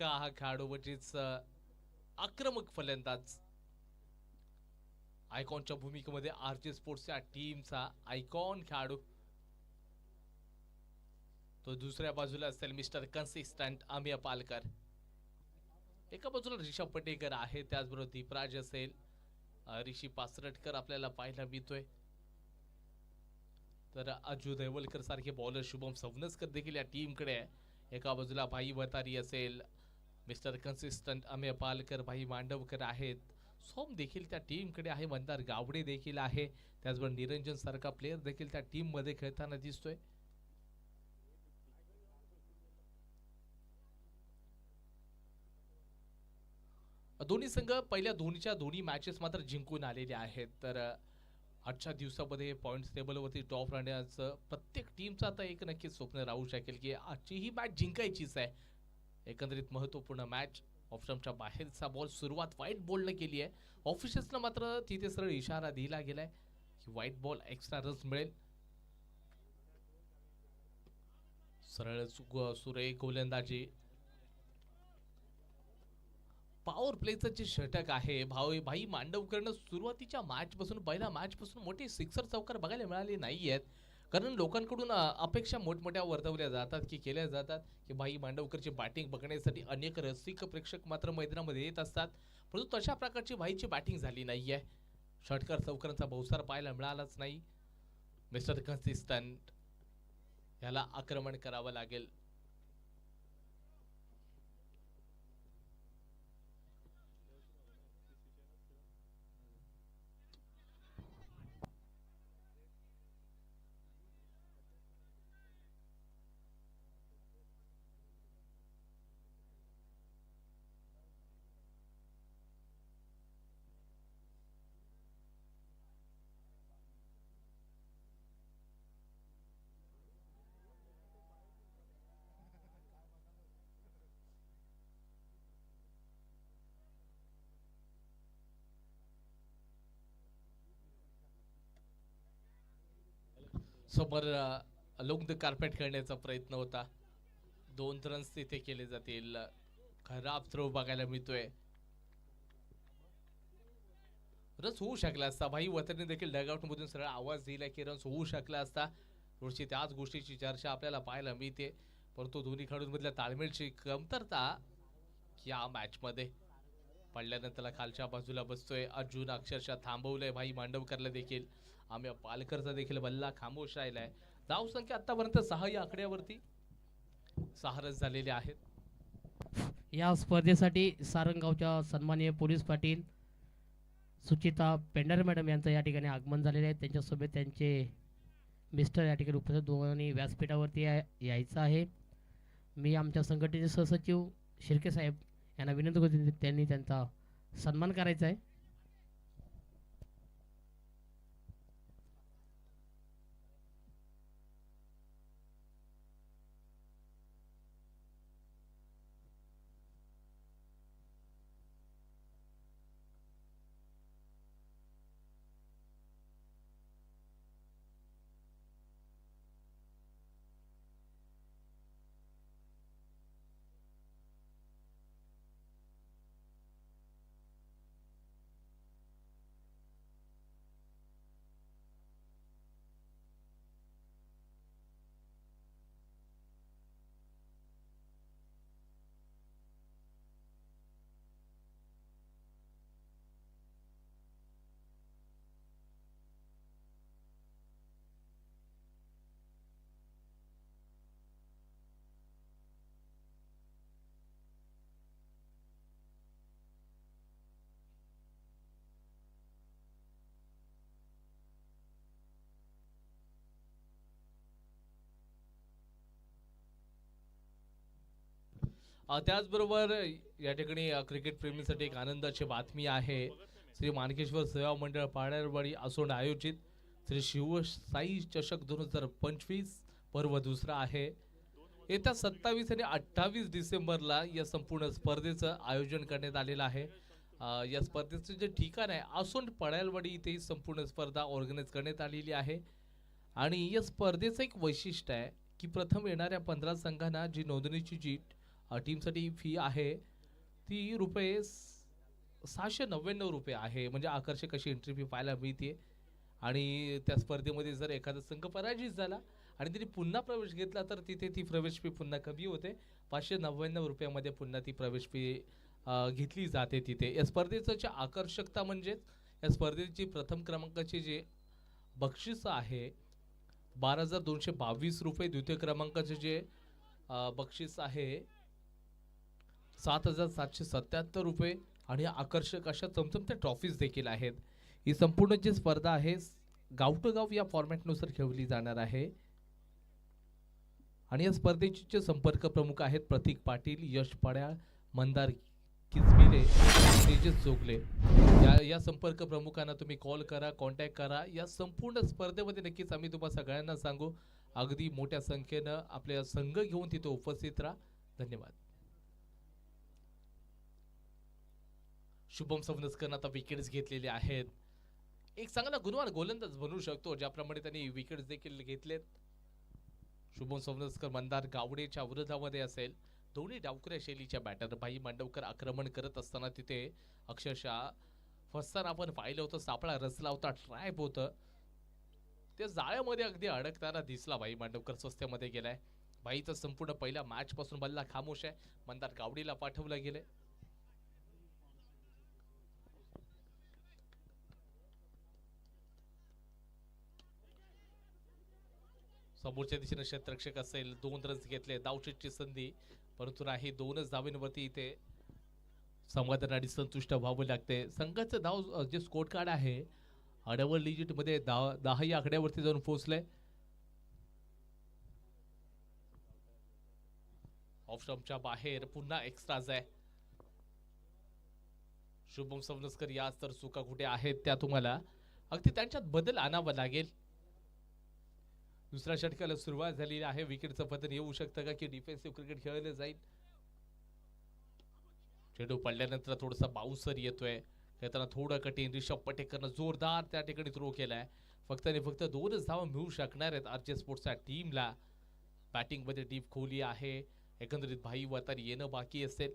सारखा हा खेळाडू म्हणजेच आक्रमक फलंदाज आयकॉनच्या भूमिकेमध्ये आरजे स्पोर्ट्सच्या टीमचा आयकॉन खेळाडू तो दुसऱ्या बाजूला असेल मिस्टर कन्सिस्टंट अमिय पालकर. एका बाजूला ऋषभ पटेकर आहे, त्याचबरोबर दीपराज असेल, ऋषी पासरटकर आपल्याला पाहायला मिळतोय. तर अजू देवलकर सारखे बॉलर शुभम सवनसकर देखील या टीमकडे आहे. एका बाजूला भाई वतारी असेल, मिस्टर कन्सिस्टंट अमिय पालकर, भाई मांडवकर आहेत, सोम देखील त्या टीमकडे आहे, मंदार गावडे देखील आहे, त्याचबरोबर निरंजन सारखा प्लेयर देखील त्या टीम मध्ये खेळताना दिसतोय. दोन्ही संघ पहिल्या दोन्ही मॅचेस मात्र जिंकून आलेले आहेत. तर आजच्या दिवसामध्ये पॉइंट्स टेबलवरती टॉप राहण्याचं प्रत्येक टीमचं आता एक नक्कीच स्वप्न राहू शकेल की आजची ही मॅच जिंकायचीच आहे. एकंदरीत महत्त्वपूर्ण मॅच. ऑप्शनच्या बाहेरचा बॉल सुरुवात व्हाईट बॉलने केली आहे. ऑफिशियल्सनं मात्र तिथे सरळ इशारा दिला गेलाय की व्हाईट बॉल एक्स्ट्रा रन्स मिळेल. सरळ सुरेख गोलंदाजी. पॉवर प्लेचं जे षटक आहे भाई मांडवकरनं सुरुवातीच्या मॅचपासून पहिल्या मॅचपासून मोठे सिक्सर चौकार बघायला मिळाले नाही आहेत. कारण लोकांकडून अपेक्षा मोठमोठ्या वर्तवल्या जातात की केल्या जातात की भाई मांडवकरची बॅटिंग बघण्यासाठी अनेक रसिक प्रेक्षक मात्र मैदानामध्ये येत असतात. परंतु तशा प्रकारची भाईची बॅटिंग झाली नाही आहे. षटकार चौकारांचा बहुसार पाहायला मिळालाच नाही. मिस्टर कन्सिस्टंट याला आक्रमण करावं लागेल. समोर लोंग द कार्पेट खेळण्याचा प्रयत्न होता. 2 रन्स तिथे केले जातील. खराब थ्रो बघायला मिळतोय. रन्स होऊ शकला असता. भाई वतरने देखील डगआउट मधून सरळ आवाज दिला की रन्स होऊ शकला असता. थोडीशी त्याच गोष्टीची चर्चा आपल्याला पाहायला मिळते. परंतु दोन्ही खेळाडूंमधल्या ताळमेळची कमतरता या मॅच मध्ये पडल्यानंतर खालच्या बाजूला बसतोय. अर्जुन अक्षरशः थांबवलंय भाई मांडवकरला देखील. आम्ही पालकरचा देखील बल्ला खामोश राहिलाय. धाव संख्या आतापर्यंत 6 या आकड्यावरती 6 रन झालेले आहेत. या स्पर्धेसाठी सारंगावच्या सन्माननीय पोलीस पाटील सुचिता पेंढारे मॅडम यांचं या ठिकाणी आगमन झालेले आहे. त्यांच्यासोबत त्यांचे मिस्टर या ठिकाणी उपस्थित, दोन्ही व्यासपीठावरती यायचं आहे. मी आमच्या संघटनेचे सहसचिव शिर्के साहेब यांना विनंती करतो त्यांनी त्यांचा सन्मान करायचा आहे. त्याचबरोबर या ठिकाणी क्रिकेट प्रेमीसाठी एक आनंदाची बातमी आहे. श्री मानकेश्वर सेवा मंडळ पाडळवाडी असोंड आयोजित श्री शिवसाई चषक 2025 पर्व दुसरा आहे. येत्या 27 आणि 28 डिसेंबरला या संपूर्ण स्पर्धेचं आयोजन करण्यात आलेलं आहे. या स्पर्धेचं जे ठिकाण आहे असोंड पडळवाडी इथे संपूर्ण स्पर्धा ऑर्गनाइज करण्यात आलेली आहे. आणि या स्पर्धेचं एक वैशिष्ट्य आहे की प्रथम येणाऱ्या 15 संघांना जी नोंदणीची जी टीमसाठी फी आहे ती ₹699 आहे. म्हणजे आकर्षक अशी एंट्री फी पाहायला मिळते. आणि त्या स्पर्धेमध्ये जर एखादा संघ पराजित झाला आणि त्यांनी पुन्हा प्रवेश घेतला तर तिथे ती प्रवेश फी पुन्हा कमी होते. ₹599 पुन्हा ती प्रवेश फी घेतली जाते तिथे. या स्पर्धेचं जे आकर्षकता म्हणजे या स्पर्धेची प्रथम क्रमांकाची जे बक्षीस आहे ₹12,222. द्वितीय क्रमांकाचे जे बक्षीस आहे ₹7,777 आणि आकर्षक अशा चमचमत्या ट्रॉफीज देखील आहेत. ही संपूर्ण जी स्पर्धा आहे गाव टू गाव या फॉर्मॅटनुसार खेळली जाणार आहे. आणि या स्पर्धेचे जे संपर्क प्रमुख आहेत प्रतीक पाटील, यश पड्याळ, मंदार किसबिले, तेजस जोगले. या संपर्क प्रमुखांना तुम्ही कॉल करा, कॉन्टॅक्ट करा. या संपूर्ण स्पर्धेमध्ये नक्कीच आम्ही तुम्हाला सगळ्यांना सांगू अगदी मोठ्या संख्येनं आपल्या संघ घेऊन तिथे उपस्थित राहा. धन्यवाद. शुभम सवनस्करनं आता विकेट्स घेतलेले आहेत. एक चांगला गुणवान गोलंदाज बनवू शकतो ज्याप्रमाणे त्यांनी विकेट्स देखील घेतलेत. शुभम सवनस्कर मंदार गावडेच्या विरोधामध्ये असेल. दोन्ही डावखुऱ्या शैलीच्या बॅटर भाई मांडवकर आक्रमण करत असताना तिथे अक्षरशः फसताना आपण पाहिलं होतं. सापळा रचला होता, ट्रॅप होतं, त्या जाळ्यामध्ये अगदी अडकताना दिसला. भाई मांडवकर स्वस्त्यामध्ये गेलाय. भाईचा संपूर्ण पहिल्या मॅच पासून बल्ला खामोश आहे. मंदार गावडीला पाठवलं गेले. समोरच्या दिशेने क्षेत्ररक्षक असेल. 2 रन्स घेतले, धावचीची संधी, परंतु नाही. 2च धावेंवरती इथे समाधानाने संतुष्ट व्हावं लागते. संघाचं धाव जे स्कोर कार्ड आहे डबल डिजिट मध्ये 10 या आकड्यावरती जाऊन पोहोचले. ऑफ स्टंपच्या बाहेर पुन्हा एक्स्ट्राज आहे. शुभम सवनस्कर याच तर चुका कुठे आहेत त्या तुम्हाला अगदी त्यांच्यात बदल आणावा लागेल. दुसऱ्या षटकाला सुरुवात झालेली आहे. विकेटचं पतन येऊ शकतं का की डिफेन्सिव्ह क्रिकेट खेळलं जाईल. चेंडू पडल्यानंतर थोडासा बाउन्सर येतोय. खेळताना थोडं कठीण. रिषभ पटेकरनं जोरदार त्या ठिकाणी थ्रो केलाय. फक्त आणि फक्त 2च धावा मिळू शकणार आहेत आरजे स्पोर्ट्सच्या टीमला. बॅटिंग मध्ये डीप खोली आहे. एकंदरीत भाई वतारी येणं बाकी असेल.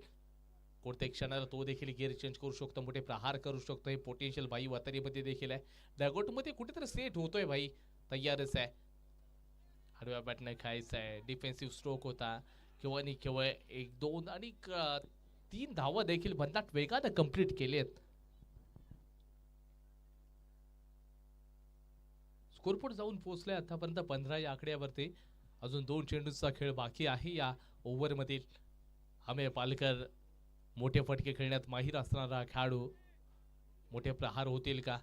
कोणत्या क्षणाला तो देखील गिअर चेंज करू शकतो, मोठे प्रहार करू शकतो. हे पोटेन्शियल भाई वतारी मध्ये देखील आहे. डॅगआउट मध्ये कुठेतरी सेट होतोय. भाई तयारच आहे. आडव्या बॅटने खायचं आहे. डिफेन्सिव्ह स्ट्रोक होता. केवळ आणि केवळ 1-2 आणि 3 धावा देखील भन्नाट वेगाने कंप्लीट केलेत. स्कोरबोर्ड जाऊन पोहोचले आतापर्यंत 15 या आकड्यावरती. अजून 2 चेंडूचा खेळ बाकी आहे या ओव्हर मधील. अमेय पालकर मोठे फटके खेळण्यात माहिर असणारा खेळाडू. मोठे प्रहार होतील का?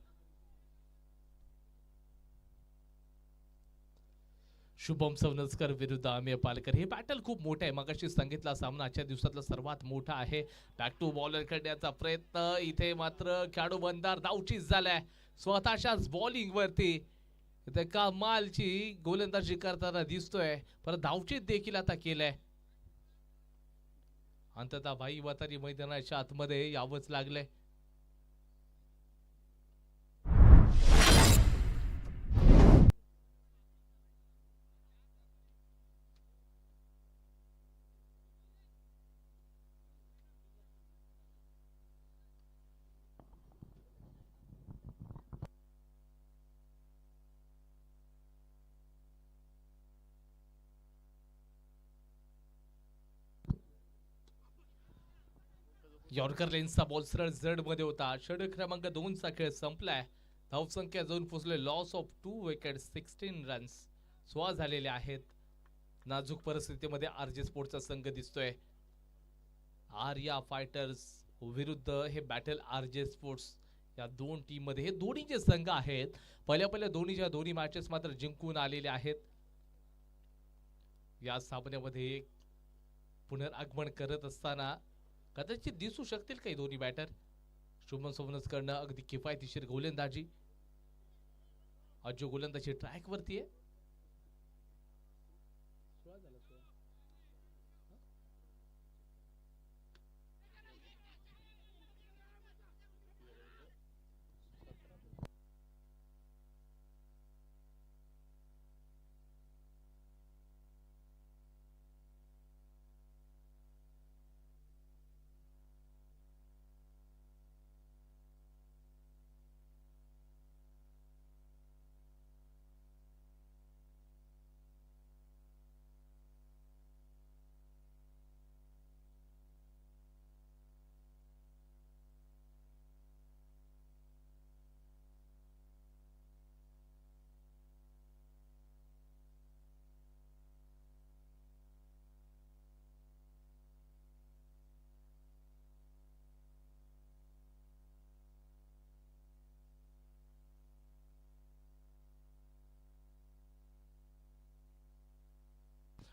शुभम सवनस्कर विरुद्ध अमेय पालकर. हे बॅटल खूप मोठं आहे. मगाशी सांगितला सामना आजच्या दिवसातला सर्वात मोठा आहे. बॅक टू बॉलर करण्याचा प्रयत्न. इथे मात्र खेळाडू मंदार धावचीच झालाय स्वतःच्याच बॉलिंग वरती. इथे कमालची गोलंदाजी करताना दिसतोय. परत धावचीत देखील आता केलंय. अंततः भाई वतारी मैदानाच्या आतमध्ये यावंच लागलंय. यॉर्कर लेन्सचा बॉल सरळ जड मध्ये होता. षटक क्रमांक 2 चा खेळ संपलाय. धावसंख्या जाऊन पोहोचले लॉस ऑफ 2 विकेट 16 रन्स. 16 झालेले आहेत. नाजूक परिस्थितीमध्ये आरजे स्पोर्ट्सचा संघ दिसतोय. आर्या फायटर्स विरुद्ध हे बॅटल आरजे स्पोर्ट्स. या 2 टीम मध्ये हे दोन्ही जे संघ आहेत पहिल्या दोन्ही मॅचेस मात्र जिंकून आलेले आहेत. या सामन्यामध्ये पुनरागमन करत असताना कदाचित दिसू शकतील काही दोन्ही बॅटर. शुभम सवनस्करनं अगदी किफायतशीर गोलंदाजी. आज जो गोलंदाजी ट्रॅक वरती आहे.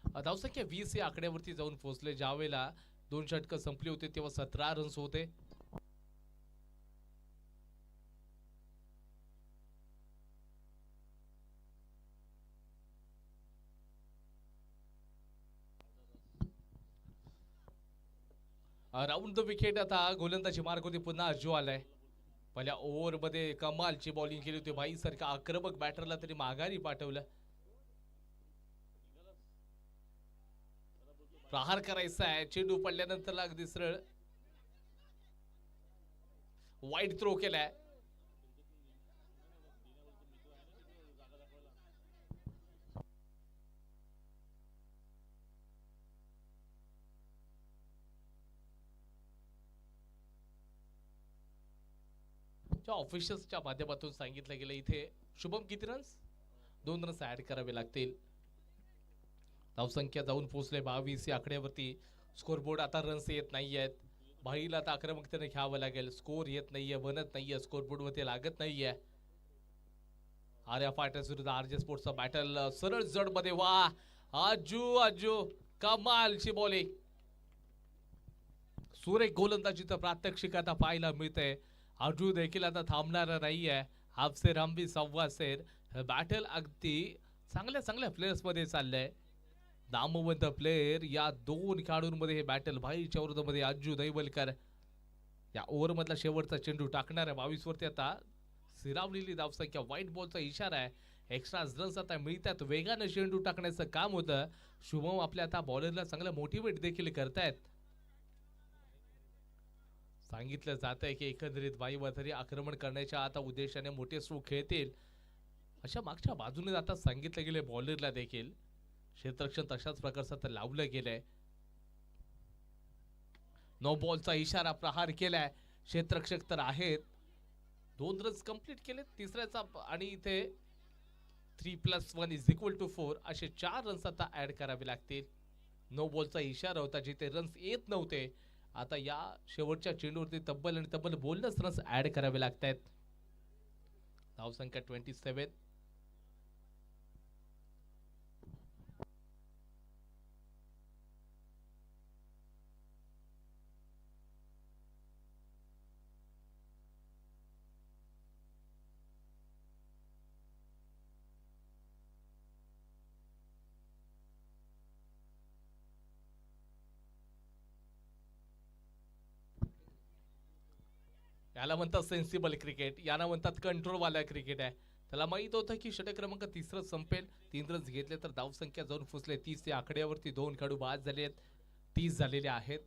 धावसंख्या 20 या आकड्यावरती जाऊन पोहोचले. ज्यावेळेला 2 षटकं संपली होती तेव्हा 17 रन्स होते. राऊंड द विकेट आता गोलंदाजी मार्ग होती. पुन्हा अज्जू आलाय. पहिल्या ओव्हरमध्ये कमालची बॉलिंग केली होती. भाई सारखा आक्रमक बॅटरला तरी माघारी पाठवलं. प्रहार करायचा आहे. चेंडू पडल्यानंतर अगदी सरळ वाईड थ्रो केलाय. ऑफिशियल्सच्या माध्यमातून सांगितलं गेलं इथे शुभम किती रन्स 2 रन्स ऍड करावे लागतील. धावसंख्या जाऊन पोहोचले 22 या आकड्यावरती. स्कोरबोर्ड आता रन्स येत नाहीयेत. भाईला आता आक्रमकतेने घ्यावं लागेल. स्कोर येत नाहीये, बनत नाहीये, स्कोरबोर्ड वरती लागत नाहीये. आर्या फायटर्स विरुद्ध आरजे स्पोर्ट्सचा बॅटल सरळ जड मध्ये. वा आजू आजू कमालची बॉलिंग. सुरेख गोलंदाजी तर प्रात्यक्षिक आता पाहायला मिळतंय. आजू देखील आता थांबणार नाहीये. हाफसेर हंबी सव्वासेर बॅटल अगदी चांगल्या प्लेयर्स मध्ये चाललंय. नामवंत प्लेयर या 2 खेळाडूंमध्ये हे बॅटल. भाईच्या विरोधामध्ये आजू दैवलकर या ओव्हर मधला शेवटचा चेंडू टाकणार आहे. 22 वरती आता सिरावलेली धावसंख्या. व्हाईट बॉलचा इशारा आहे. एक्स्ट्रा रन्स आता मिळतात. वेगानं चेंडू टाकण्याचं काम होतं. शुभम आपल्या आता बॉलरला चांगलं मोटिवेट देखील करतायत. सांगितलं जात आहे की एकंदरीत भाई वथरी आक्रमण करण्याच्या आता उद्देशाने मोठे स्ट्रोक खेळतील अशा मागच्या बाजूने आता सांगितलं गेले. बॉलरला देखील क्षेत्ररक्षण तशाच प्रकारचं आता लावलं गेलंय. नो बॉलचा इशारा प्रहार केलाय. क्षेत्ररक्षक तर आहेत. 2 रन्स कंप्लीट केले. तिसऱ्याचा आणि इथे 3+1 = 4 असे 4 रन्स आता ऍड करावे लागतील. नो बॉलचा इशारा होता जिथे रन्स येत नव्हते. आता या शेवटच्या चेंडूवरती तब्बल बोलणंच रन्स ऍड करावे लागतात. धावसंख्या 27. याला म्हणतात सेन्सिबल क्रिकेट. याला म्हणतात कंट्रोल वाला क्रिकेट आहे. त्याला माहित होतं की षटक क्रमांक 3 संपेल. 3 रन्स घेतले तर धावसंख्या जाऊन फुसले 30 या आकड्यावरती. 2 खेळाडू बाद झाले आहेत. 30 झालेले आहेत.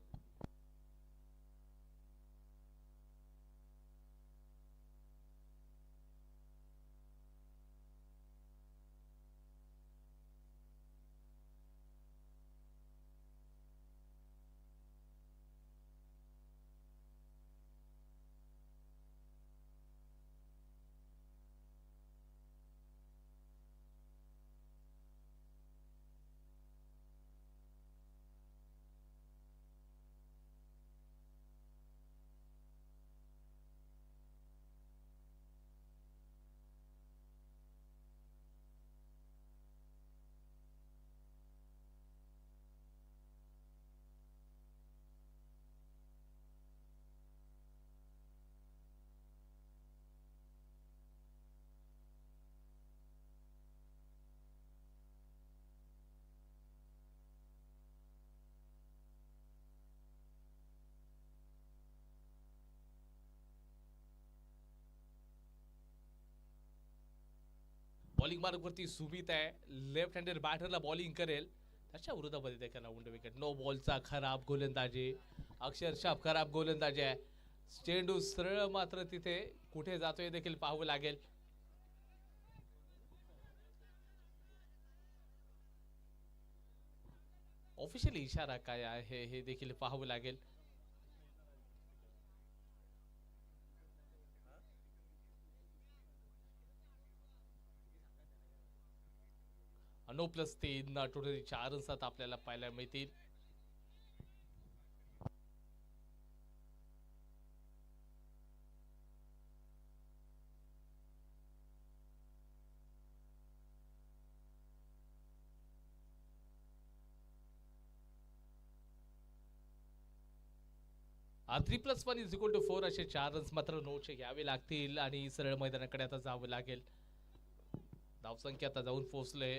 बॉलिंग मार्ग वरती सुमित आहे. लेफ्ट हँडेड बॅटरला बॉलिंग करेल. त्याच्या विरोधामध्ये देखील राऊंड विकेट. नो बॉलचा खराब गोलंदाजी. अक्षरशः खराब गोलंदाजी आहे. चेंडू सरळ मात्र तिथे कुठे जातोय देखील पाहावं लागेल. ऑफिशियली इशारा काय आहे हे देखील पाहावं लागेल. +3 टोटली 4 रन्स आपल्याला पाहायला मिळतील. 3+1 इज इक्वल टू 4 असे 4 रन्स मात्र नोचे घ्यावे लागतील आणि सरळ मैदानाकडे आता जावं लागेल. धावसंख्या आता जाऊन पोहोचले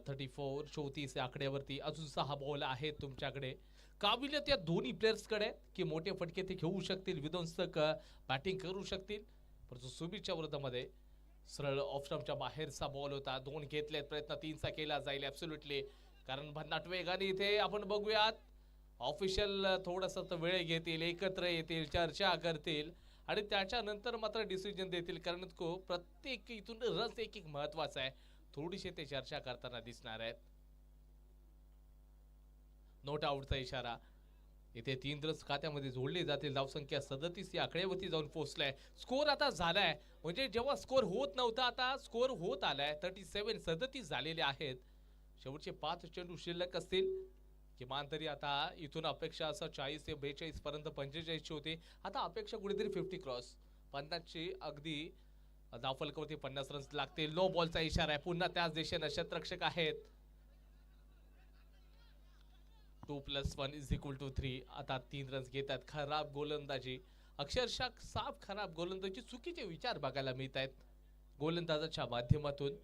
34 34 या आकड्यावरती. अजून 6 बॉल आहेत तुमच्याकडे. काबिलियत या दोन्ही प्लेयर्सकडे की मोठे फटके ते घेऊ शकतील, विध्वंसक बॅटिंग करू शकतील. परंतु सुबीरच्या विरोधामध्ये सरळ ऑफ स्टंपच्या बाहेरचा बॉल होता. 2 घेतलेत, प्रयत्न 3चा केला जाईल ऍब्सोल्युटली, कारण भन्नाट वेगाने इथे आपण बघूयात ऑफिशियल थोडासा वेळ घेतील, एकत्र येतील, चर्चा करतील आणि त्याच्यानंतर मात्र डिसिजन देतील. कारण प्रत्येक इथून रस एक एक महत्वाचा आहे. थोडीशी ते चर्चा करताना दिसणार आहेत. नोट आउटचा इशारा. इथे 3 रन्स खात्यामध्ये जोडले जातील. धावसंख्या 37 या आकड्यावरती जाऊन पोहोचलाय. स्कोर आता झालाय, म्हणजे जेव्हा स्कोर होत नव्हता आता स्कोर होत आलाय. 37 झालेले आहेत. शेवटचे 5 चेंडू शिल्लक असतील. किमान तरी आता इथून अपेक्षा असं 40 ते 42 पर्यंत 45 ची होती. आता अपेक्षा कुठेतरी 50 क्रॉस 50 ची अगदी धावफलकावरती 50 रन्स लागतील. नो बॉलचा इशारा आहे. पुन्हा त्याच दिशेने शतरक्षक आहेत. 2+1 इज इक्वल टू 3. आता 3 रन्स घेतात. खराब गोलंदाजी, अक्षरशः साफ खराब गोलंदाजी, चुकीचे विचार बघायला मिळत आहेत गोलंदाजाच्या माध्यमातून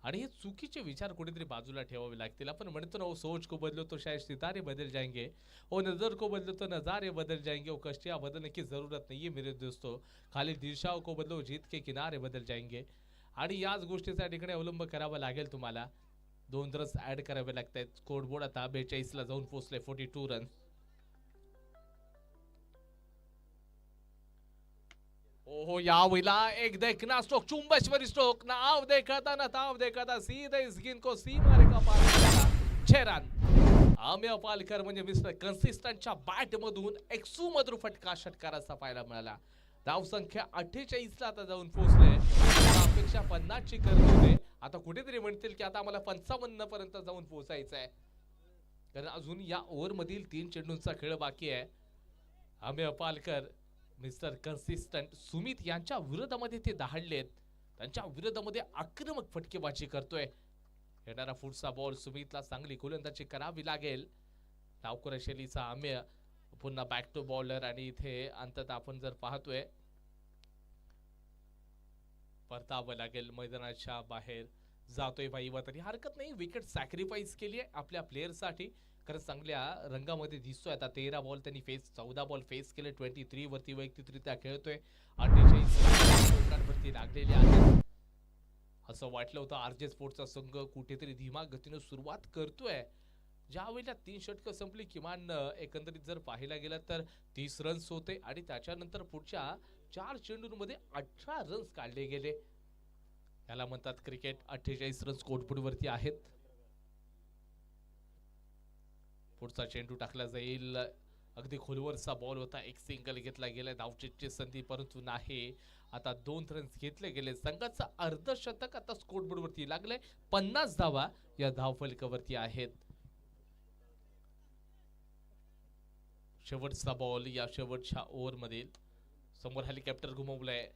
आणि हे चुकीचे विचार कुठेतरी बाजूला ठेवावे लागतील. आपण म्हणतो ना, सोच को बदलो तो शायद सितारे बदल जाएंगे, ओ नजर को बदलो तो नजारे बदल जाएंगे, ओ कश्तियां बदलने की जरूरत नहीं है मेरे दोस्तों, खाली दिशाओं को बदलो जीत के किनारे बदल जाएंगे. आणि याच गोष्टीचा ठिकाणी अवलंब करावा लागेल तुम्हाला. 2 रन्स ऍड करावे लागतात. स्कोर बोर्ड आता 42 ला जाऊन पोहोचले. 42 रन्स. ओहो, या वेळेला एक देखना स्ट्रोक, चुंबेश्वरी स्ट्रोक. नाव देखता सीधे इस गेंद को सीमारेखा पार केला. 6 रन. आम्या पालकर म्हणजे मिस्टर कन्सिस्टंटच्या बॅट मधून एक सुमधुर फटका षटकाराचा पाहायला मिळाला. धावसंख्या 48 ला आता जाऊन पोहोचले. अपेक्षा 50 ची करत होते. आता कुठेतरी म्हणतील की आता आम्हाला 55 पर्यंत जाऊन पोहोचायचं आहे, कारण अजून या ओव्हर मधील 3 चेंडूंचा खेळ बाकी आहे. आम्या पालकर मिस्टर कन्सिस्टंट सुमित यांच्या विरोधामध्ये ते दहाडलेत. त्यांच्या विरोधामध्ये आक्रमक फटकेबाजी करतोय. येणारा पुढचा बॉल सुमितला चांगली गोलंदाजी करावी लागेल. डावखोर शैलीचा आम्य पुन्हा बॅक टू बॉलर आणि इथे अंततः आपण जर पाहतोय परतावं लागेल. मैदानाच्या बाहेर जातोय भाई, तरी हरकत नाही. विकेट सॅक्रिफाईस केली आहे आपल्या प्लेअर साठी, कारण चांगल्या रंगामध्ये दिसतोय. आता 13 बॉल त्यांनी 14 बॉल फेस केले. 23 वरती वैयक्तिकरित्या खेळतोय. 48 वरती लागलेले आहेत. असं वाटलं होतं आरजे स्पोर्टचा संघ कुठेतरी धीमा गतीने सुरुवात करतोय. ज्या वेळेला 3 षटकं संपली, किमान एकंदरीत जर पाहायला गेलं तर 30 रन्स होते आणि त्याच्यानंतर पुढच्या 4 चेंडूंमध्ये 18 रन्स काढले गेले. याला म्हणतात क्रिकेट. 48 रन्स कोटपुड वरती आहेत. पुढचा चेंडू टाकला जाईल. अगदी खोलवरचा बॉल होता. एक सिंगल घेतला गेला. धावचीची संधी परंतु नाही. आता 2 रन्स घेतले गेले. संघाचा अर्धशतक आता स्कोरबोर्ड वरती लागले. 50 धावा या धावफलकावरती आहेत. शेवटचा बॉल या शेवटच्या ओव्हर मधील. समोर हेलिकॉप्टर घुमवलंय.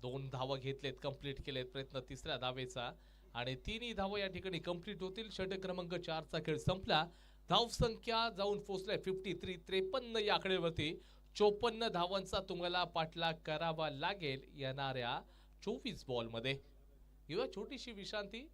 2 धावा घेतलेत, कंप्लीट केलेत. प्रयत्न 3ऱ्या धावेचा आणि 3ही धावा या ठिकाणी कंप्लीट होतील. षटक क्रमांक 4 चा खेळ संपला. धावसंख्या जाऊन पोहोचलाय 53 या आकड्यावरती. 54 धावांचा तुम्हाला पाठलाग करावा लागेल येणाऱ्या 24 बॉल मध्ये. किंवा छोटीशी विश्रांती.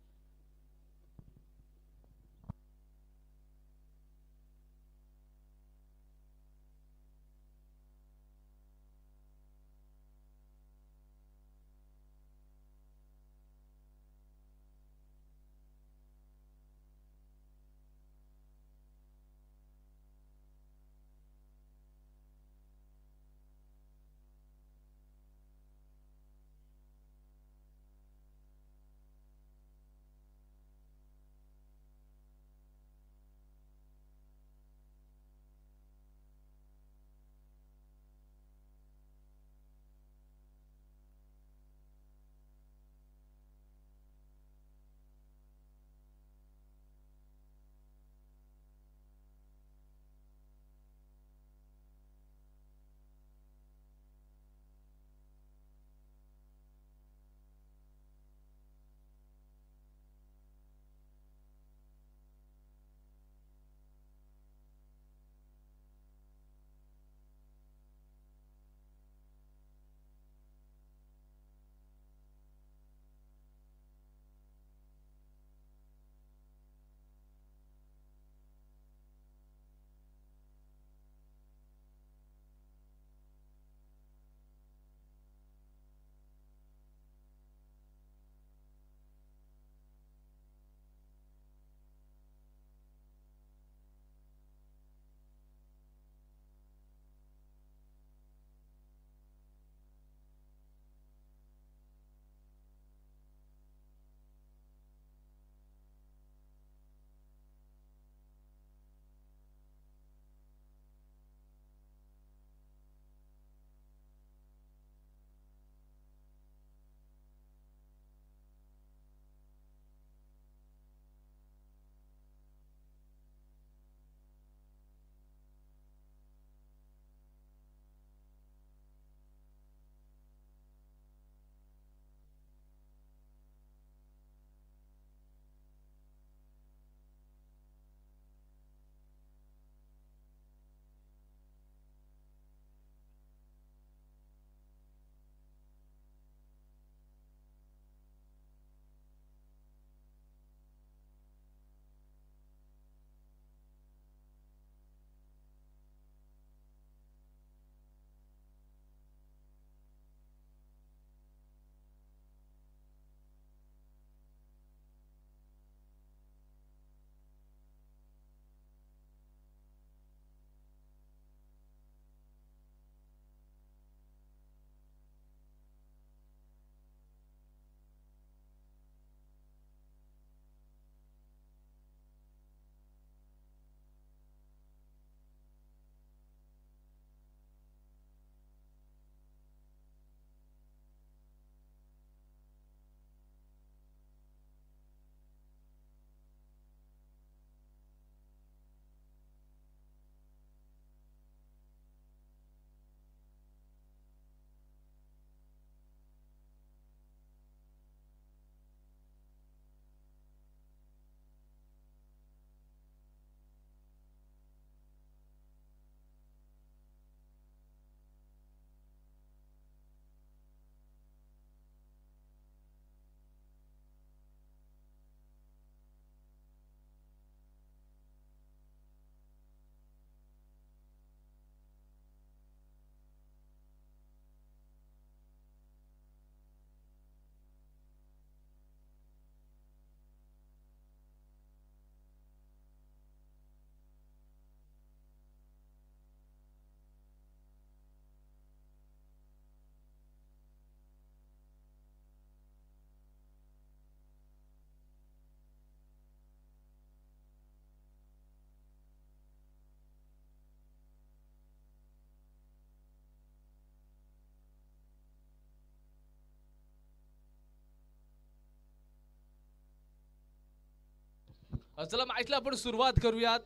चला मॅचला आपण सुरुवात करूयात.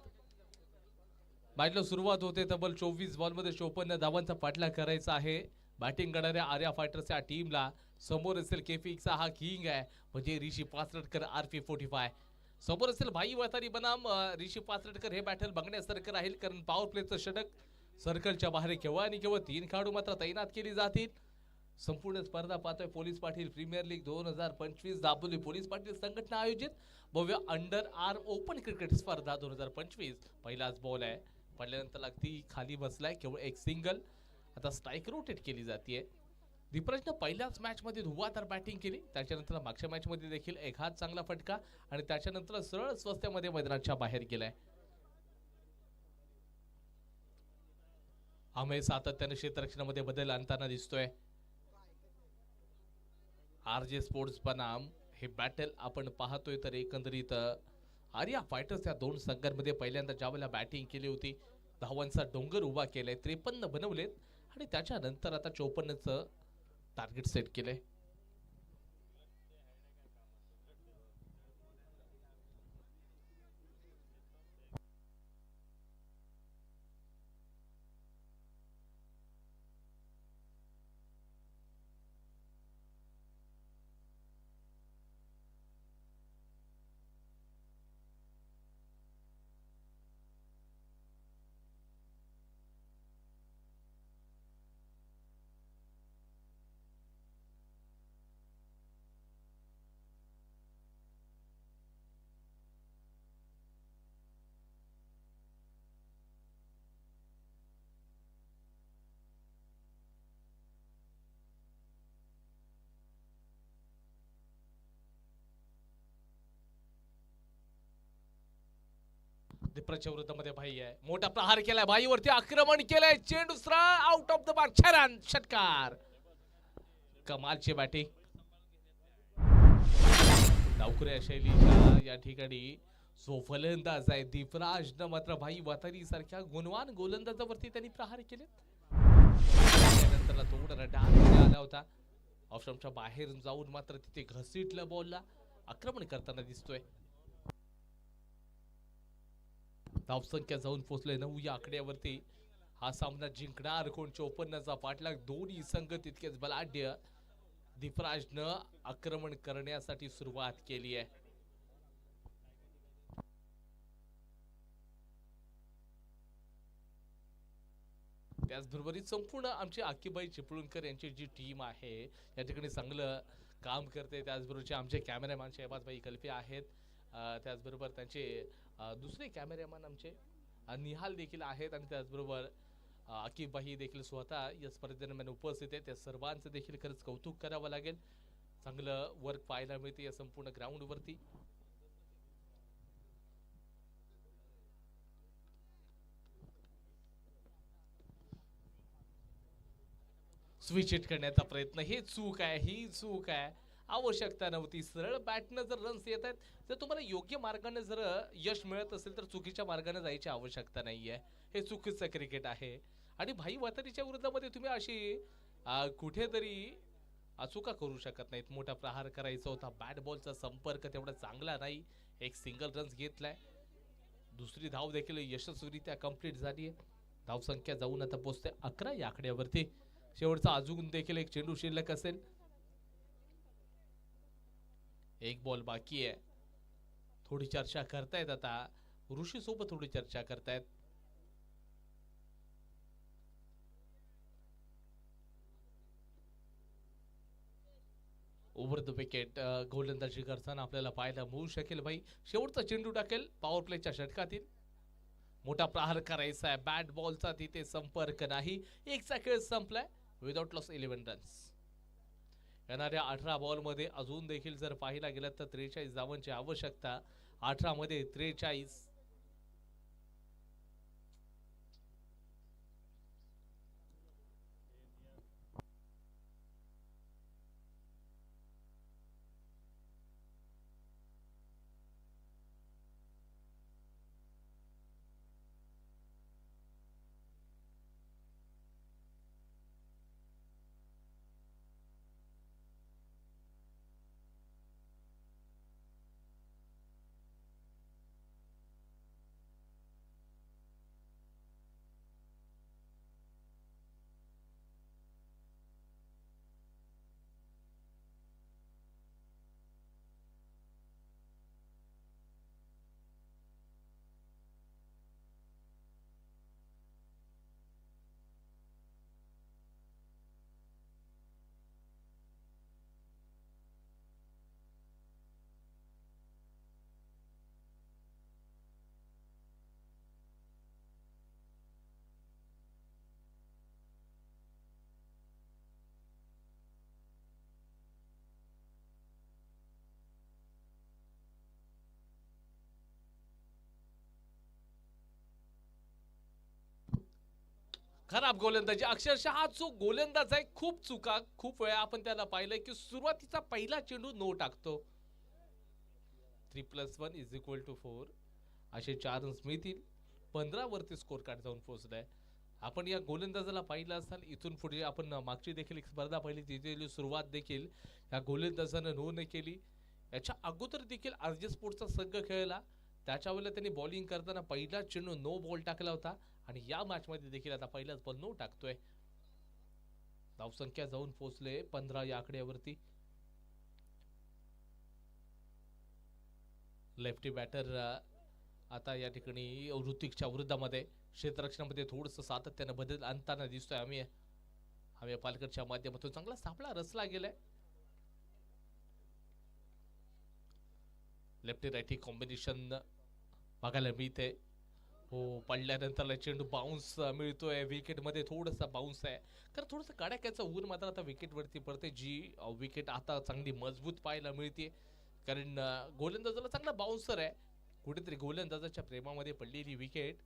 मॅचला सुरुवात होते. तब्बल 24 बॉलमध्ये 54 धावांचा पाठलाग करायचा आहे. बॅटिंग करणाऱ्या आर्या फायटर्सच्या टीमला समोर असेल केफिक्सचा हा किंग आहे म्हणजे ऋषी पाचरटकर RP 45. समोर असेल भाई वतारी बनाम ऋषी पाचरटकर. हे बॅटल बघण्यासारखं राहील कारण पॉवर प्लेचं षटक सर्कलच्या बाहेर केव्हा आणि केव्हा 3 खेळाडू मात्र तैनात केली जातील. संपूर्ण स्पर्धा पाहतोय police Patil premier league 2025 Dapoli police Patil संघटना आयोजित भव्य अंडर आर्म ओपन क्रिकेट स्पर्धा 2025. पहिलाच बॉल आहे पडल्यानंतर लागती खाली बसलाय केवळ एक सिंगल. आता स्ट्राईक रोटेट केली जाते. दीपराजनं पहिल्याच मॅच मध्ये धुवाधार बॅटिंग केली. त्याच्यानंतर मागच्या मॅच मध्ये देखील एक हात चांगला फटका आणि त्याच्यानंतर सरळ स्वस्त्यामध्ये मैदानाच्या बाहेर गेलाय. आम्ही सातत्याने क्षेत्ररक्षणामध्ये बदल आणताना दिसतोय. RJ स्पोर्ट्स बनाम हे बॅटल आपण पाहतोय तर एकंदरीत आर्या फायटर्स या दोन संघांमध्ये पहिल्यांदा ज्यावेळेला बॅटिंग केली होती धावांचा डोंगर उभा केलाय. 53 बनवलेत आणि त्याच्यानंतर आता 54चं टार्गेट सेट केलंय. दीपराजच्या विरोधामध्ये भाई आहे. मोठा प्रहार केलाय भाईवरती आक्रमण केलंय. चेंडू दुसरा आउट ऑफ द मार्क. छान षटकार. कमालची बॅटिंग डावखुऱ्या शैलीच्या या ठिकाणी जो फलंदाज आहे दीपराजनं मात्र भाई वातारी सारख्या गुणवान गोलंदाजावरती त्यांनी प्रहार केले. त्यानंतरला थोडा डान आला होता ऑप्शनच्या बाहेर जाऊन मात्र तिथे घसीटलं बॉलला आक्रमण करताना दिसतोय. धावसंख्या जाऊन पोहोचले 9 या आकड्यावरती. हा सामना जिंकणार कोण? 54चा पाठलाग. दोन्ही संघ तितकेच बलाढ्य. दीपराजनं आक्रमण करण्यासाठी सुरुवात केली आहे. त्याचबरोबर संपूर्ण आमची आकीबाई चिपळूणकर यांची जी टीम आहे या ठिकाणी चांगलं काम करते. त्याचबरोबर आमचे कॅमेरामॅन शहबाजभाई कल्पे आहेत. त्याचबरोबर त्यांचे दुसरे कॅमेरामॅन आमचे निहाल देखील आहेत आणि त्याचबरोबर आकिबाई देखील स्वतः या स्पर्धेदरम्यान उपस्थित आहेत. त्या सर्वांचं देखील खरंच कौतुक करावं लागेल. चांगलं वर्क पाहायला मिळते या संपूर्ण ग्राउंड वरती. स्विच हिट करण्याचा प्रयत्न. हे चूक आहे, ही चूक आहे. आवश्यकता नव्हती. सरळ बॅटनं जर रन्स येत आहेत तर तुम्हाला योग्य मार्गाने जर यश मिळत असेल तर चुकीच्या मार्गाने जायची आवश्यकता नाहीये. हे चुकीचं क्रिकेट आहे आणि भाई वातारीच्या विरोधामध्ये तुम्ही अशी कुठेतरी चुका करू शकत नाहीत. मोठा प्रहार करायचा होता. बॅट बॉलचा संपर्क तेवढा चांगला नाही. एक सिंगल रन्स घेतलाय. दुसरी धाव देखील यशस्वीरित्या कंप्लीट झाली आहे. धावसंख्या जाऊन आता पोहोचते 11 या आकड्यावरती. शेवटचा अजून देखील एक चेंडू शिल्लक असेल. एक बॉल बाकी आहे. थोडी चर्चा करतायत आता ऋषी सोबत थोडी चर्चा करतायत. ओव्हर द विकेट गोलंदाजी करताना आपल्याला पाहायला मिळू शकेल. भाई शेवटचा चेंडू टाकेल पॉवर प्लेच्या षटकातील. मोठा प्रहार करायचा आहे. बॅट बॉलचा तिथे संपर्क नाही. एकचा खेळ संपलाय विदाउट लॉस 11 रन्स. येणाऱ्या 18 बॉल मध्ये अजून देखील जर पाहिला गेलं तर 43 धावांची आवश्यकता. 18 मध्ये 43. खराब गोलंदाजी, अक्षरशः हा जो गोलंदाज आहे खूप चुका, खूप वेळा आपण त्याला पाहिलंय की सुरुवातीचा पहिला चेंडू नो टाकतो. 3+1=4 असे 4 रन्स मिळतील. 15 वरती स्कोर कार्ड जाऊन पोहोचलाय. आपण या गोलंदाजाला पाहिलं असाल, इथून पुढे आपण मागची देखील एक स्पर्धा पाहिली, तिथे सुरुवात देखील या गोलंदाजानं नो न केली. याच्या अगोदर देखील आरजे स्पोर्ट्सचा संघ खेळला, त्याच्या वेळेला त्यांनी बॉलिंग करताना पहिला चेंडू नो बॉल टाकला होता आणि या मॅच मध्ये देखील आता पहिलाच बॉल नो टाकतोय. धावसंख्या जाऊन पोहोचले 15 या आकड्यावरती. लेफ्टी बॅटर आता या ठिकाणी ऋतिकच्या विरुद्धामध्ये क्षेत्ररक्षणामध्ये थोडंसं सातत्यानं बदल आणताना दिसतोय. आम्ही पालघरच्या माध्यमातून चांगला सापळा रचला गेलाय. लेफ्टी राईटी कॉम्बिनेशन बघायला मिळते. हो, पडल्यानंतर चेंडू बाउन्स मिळतोय. विकेट मध्ये थोडासा बाउन्स आहे, कारण थोडंसं कडाक्याचं ऊन मात्र आता विकेट वरती पडते. जी विकेट आता चांगली मजबूत पाहायला मिळते, कारण गोलंदाजाला चांगला बाउन्सर आहे. कुठेतरी गोलंदाजाच्या प्रेमामध्ये पडलेली विकेट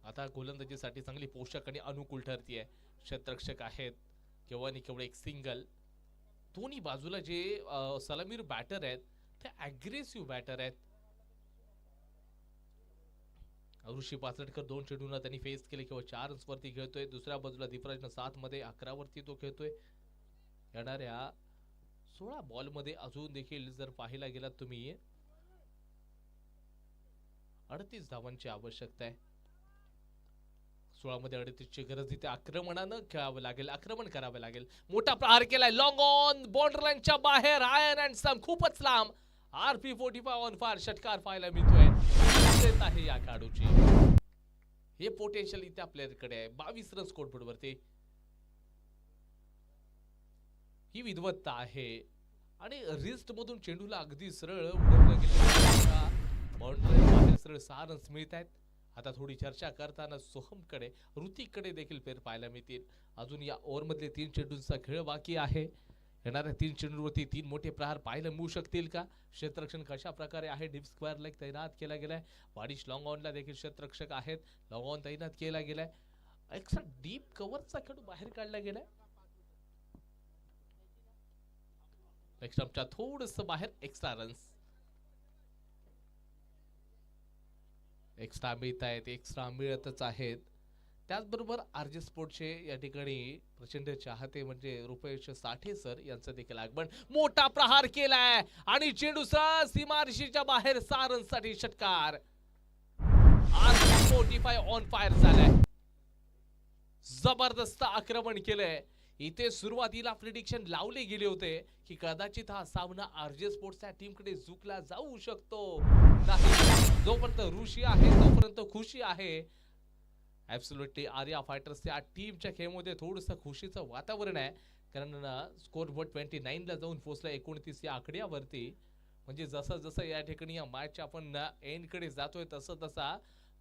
आता गोलंदाजीसाठी चांगली पोषक आणि अनुकूल ठरतीये. क्षेत्ररक्षक आहेत, केव्हा आणि केवळ एक सिंगल. दोन्ही बाजूला जे सलामीर बॅटर आहेत ते अग्रेसिव्ह बॅटर आहेत. ऋषी पाचडकर 2 चेंडूंना त्यांनी फेस केले, किंवा 4 रन्स वरती खेळतोय. दुसऱ्या बाजूला दीपराजनं 7 मध्ये 11 वरती तो खेळतोय. येणाऱ्या 16 बॉल मध्ये अजून देखील जर पाहायला गेलात तुम्ही 38 धावांची आवश्यकता आहे. 16 मध्ये 38 ची गरज. इथे आक्रमणानं खेळावं लागेल, आक्रमण करावं लागेल. मोठा प्रहार केलाय, लॉंग ऑन बॉर्डर लाईनच्या बाहेर, आयर्न अँड सम खूपच लांब. RP45 ऑन फायर षटकार पाहायला मिळतोय. आहे या खेळाडूची हे पोटेन्शियल इथे आपल्याकडे आहे. 22 रन स्कोर बोर्ड वरती ही विद्वत्ता आहे, आणि रिस्ट मधून चेंडूला अगदी सरळ उडवलं गेलं. बाउंड्री सरळ 6 रन्स मिळत आहेत. आता थोडी चर्चा करताना सोहमकडे, ऋतिककडे देखील पेर पाहायला मिळतील. अजून या ओव्हर मधले 3 चेंडूंचा खेळ बाकी आहे. येणाऱ्या 3 चेंडूंवरती 3 मोठे प्रहार पाहायला मिळू शकतील का? क्षेत्ररक्षण कशा प्रकारे आहे? डीप स्क्वेअर लेग तैनात केला गेलाय. वाडिश लॉंग ऑनला देखील क्षेत्ररक्षक आहेत, लॉंग ऑन तैनात केला गेलाय. एक्स्ट्रा डीप कव्हरचा खेळ बाहेर काढला गेलाय. एक्स्ट्राच्या थोडस बाहेर एक्स्ट्रा रन्स एक्स्ट्रा मिळत आहेत, एक्स्ट्रा मिळतच आहेत. त्याचबरोबर आरजे स्पोर्टचे या ठिकाणी प्रचंड चाहते म्हणजे रुपेश साठे सर यांचं देखील आगमन. मोठा प्रहार केलाय आणि चेंडू सीमारेषेच्या बाहेर 6 रन्ससाठी षटकार. RP45 ऑन फायर झालाय. जबरदस्त आक्रमण केलंय. इथे सुरुवातीला प्रिडिक्शन लावले गेले होते की कदाचित हा सामना आरजे स्पोर्ट्सच्या टीमकडे झुकला जाऊ शकतो. नाही, जोपर्यंत ऋषी आहे तोपर्यंत खुशी आहे. ऍब्सोल्युटली आर्या फायटर्सच्या टीमच्या खेळामध्ये थोडंसं खुशीचं वातावरण आहे, कारण स्कोर बोर्ड 29 ला जाऊन पोहोचला 29 या आकड्यावरती. म्हणजे जसं जसं या ठिकाणी या मॅच आपण एंड कडे जातोय तसं तसा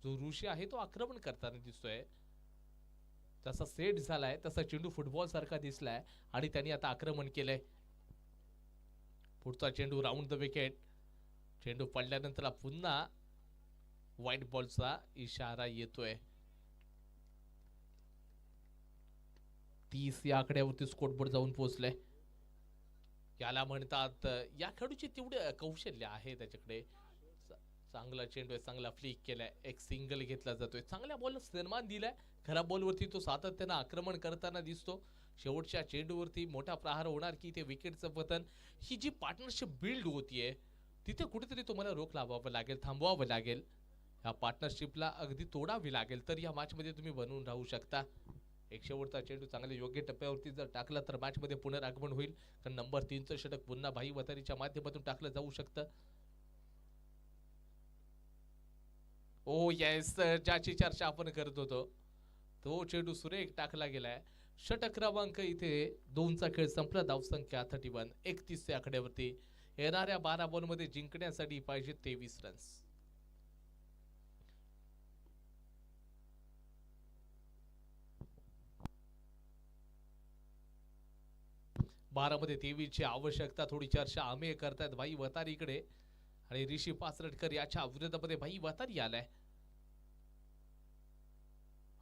जो ऋषी आहे तो आक्रमण करताना दिसतोय. जसा सेट झालाय तसा चेंडू फुटबॉल सारखा दिसलाय आणि त्यांनी आता आक्रमण केलंय. पुढचा चेंडू राऊंड द विकेट. चेंडू पडल्यानंतर पुन्हा व्हाईट बॉलचा इशारा येतोय. 30 या आकड्यावरती स्कोरबोर्ड जाऊन पोहोचले. याला म्हणतात, या खेळाडूचे तेवढे कौशल्य आहे त्याच्याकडे. चांगला चेंडू आहे, चांगला फ्लिक केलाय, एक सिंगल घेतला जातोय. चांगल्या बॉलला सन्मान दिलाय. खराब बॉलवरती तो सातत्यानं आक्रमण करताना दिसतो. शेवटच्या चेंडूवरती मोठा प्रहार होणार की ते विकेटचं पतन. ही जी पार्टनरशिप बिल्ड होतीये तिथे कुठेतरी तुम्हाला रोख लावावं लागेल, थांबवावं लागेल. या पार्टनरशिपला अगदी तोडावी लागेल, तर या मॅच मध्ये तुम्ही बनवून राहू शकता. एक शेवटचा चेंडू चांगल्या योग्य टप्प्यावरती जर टाकला तर मॅच मध्ये पुनरागमन होईल, कारण नंबर 3चं षटक पुन्हा भाई वतारीच्या माध्यमातून टाकलं जाऊ शकतं. ओ येस, ज्याची चर्चा आपण करत होतो तो चेंडू सुरेख टाकला गेलाय. षटक क्रमांक इथे 2चा खेळ संपला. धावसंख्या 31, 31 या आकड्यावरती. येणाऱ्या 12 बॉल मध्ये जिंकण्यासाठी पाहिजे 23 रन्स. मध्ये 23 ची आवश्यकता. थोडी चर्चा आम्ही करतायत भाई वतारीकडे, आणि ऋषी पाचरटकर याच्या विरोधामध्ये भाई वतारी आलाय.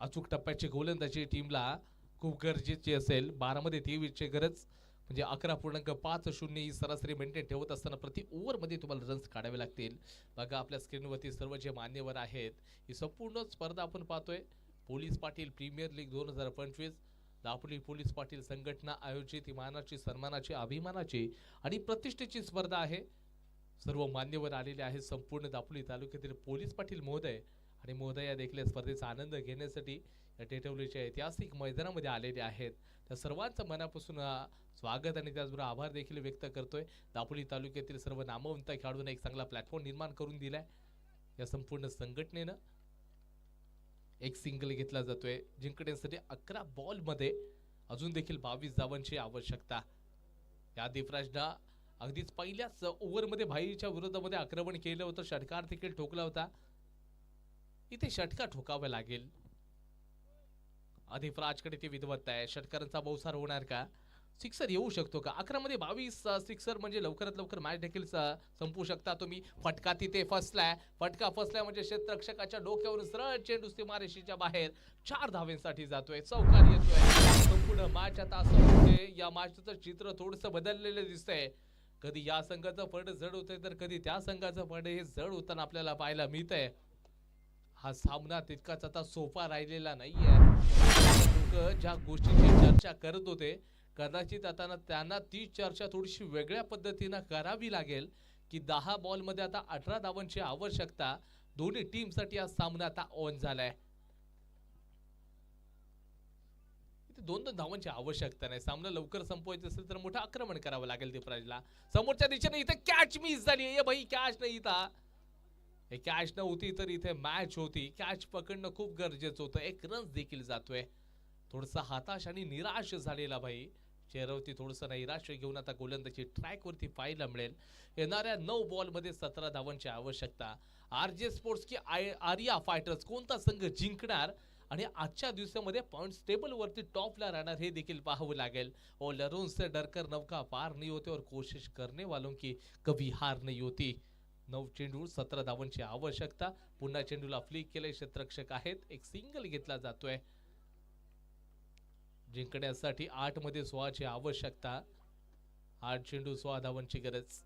अचूक टप्प्याची गोलंदाजी टीमला खूप गरजेची असेल. 12 मध्ये 23ची गरज म्हणजे 11.50 ही सरासरी मेंटेन ठेवत असताना प्रति ओव्हरमध्ये तुम्हाला रन्स काढावे लागतील. बघा आपल्या स्क्रीनवरती सर्व जे मान्यवर आहेत ही संपूर्ण स्पर्धा आपण पाहतोय. Police Patil premier league 2025 Dapoli police Patil संघटना आयोजित ही मानाची सन्मानाची अभिमानाची आणि प्रतिष्ठेची स्पर्धा आहे. सर्व मान्यवर आलेले आहेत. संपूर्ण दापोली तालुक्यातील पोलीस पाटील महोदय आणि महोदया देखील स्पर्धेचा आनंद घेण्यासाठी या टेटवलीच्या ऐतिहासिक मैदानामध्ये आलेले आहेत. त्या सर्वांचं मनापासून स्वागत आणि त्याचबरोबर आभार देखील व्यक्त करतोय. दापोली तालुक्यातील सर्व नामवंत खेळाडूंना एक चांगला प्लॅटफॉर्म निर्माण करून दिलाय या संपूर्ण संघटनेनं. एक सिंगल घेतला जातोय जिंकण्यासाठी 11 बॉल मध्ये अजून देखील 22 धावांची आवश्यकता. या दिफराजनं अगदीच पहिल्याच ओव्हरमध्ये भाईच्या विरोधामध्ये आक्रमण केलं होतं. षटकार देखील ठोकला होता. इथे षटकार ठोकावा लागेल. अधिफराजकडे ते विद्वत आहे. षटकारांचा बहुसार होणार का? सिक्सर येऊ शकतो का? 11 मध्ये 22 सिक्सर म्हणजे लवकरात लवकर मॅच देखील संपू शकता तुम्ही. फटका तिथे फसलाय. फटका फसलाय म्हणजे क्षेत्ररक्षकाच्या डोक्यावरून सरळ चेंडू सीमारेषेच्या बाहेर 4 धावांसाठी जातोय. चौकार येतोय. संपूर्ण मॅच आता असं म्हणजे या मॅचचं चित्र थोडंसं बदललेलं दिसतंय. कधी या संघाचं फड जड होतंय तर कधी त्या संघाचं फड हे जड होताना आपल्याला पाहायला मिळतंय. हा सामना तितकाच आता सोपा राहिलेला नाहीये. लोक ज्या गोष्टीची चर्चा करत होते कदाचित आता त्यांना ती चर्चा थोडीशी वेगळ्या पद्धतीने करावी लागेल की 10 बॉल मध्ये आता 18 धावांची आवश्यकता. दोन्ही टीम साठी हा सामना आता ऑन झालाय. इथे 2-2 धावांची आवश्यकता नाही. सामना लवकर संपवायचा असेल तर मोठं आक्रमण करावं लागेल दिफराजला. समोरच्या दिशेने इथे कॅच मिस झाली. ए भाई कॅच नाही इथं. हे कॅच नव्हती तर इथे मॅच होती. कॅच पकडणं खूप गरजेचं होतं. एक रन्स देखील जातोय. थोडसा हताश आणि निराश झालेला भाई चेहऱ्यावरती थोडंसं नैराश्य घेऊन आता गोलंदाजी ट्रॅक वरती पाहायला मिळेल. येणाऱ्या 9 बॉल मध्ये 17 धावांची आवश्यकता. आरजे स्पोर्ट्स की आर्या फायटर्स कोणता संघ जिंकणार आणि आजच्या दिवसामध्ये पॉइंट्स टेबल वरती टॉपला राहणार हे देखील पाहावं लागेल. और लरून से डरकर नौका पार नहीं होते और कोशिश करने वालों की कभी हार नहीं होती. 9 चेंडू 17 धावांची आवश्यकता. पुन्हा चेंडूला फ्लिक केले. क्षेत्ररक्षक आहेत. एक सिंगल घेतला जातोय. जिंकण्यासाठी 8 मध्ये 16 ची आवश्यकता. 8 चेंडू 16 धावांची गरज.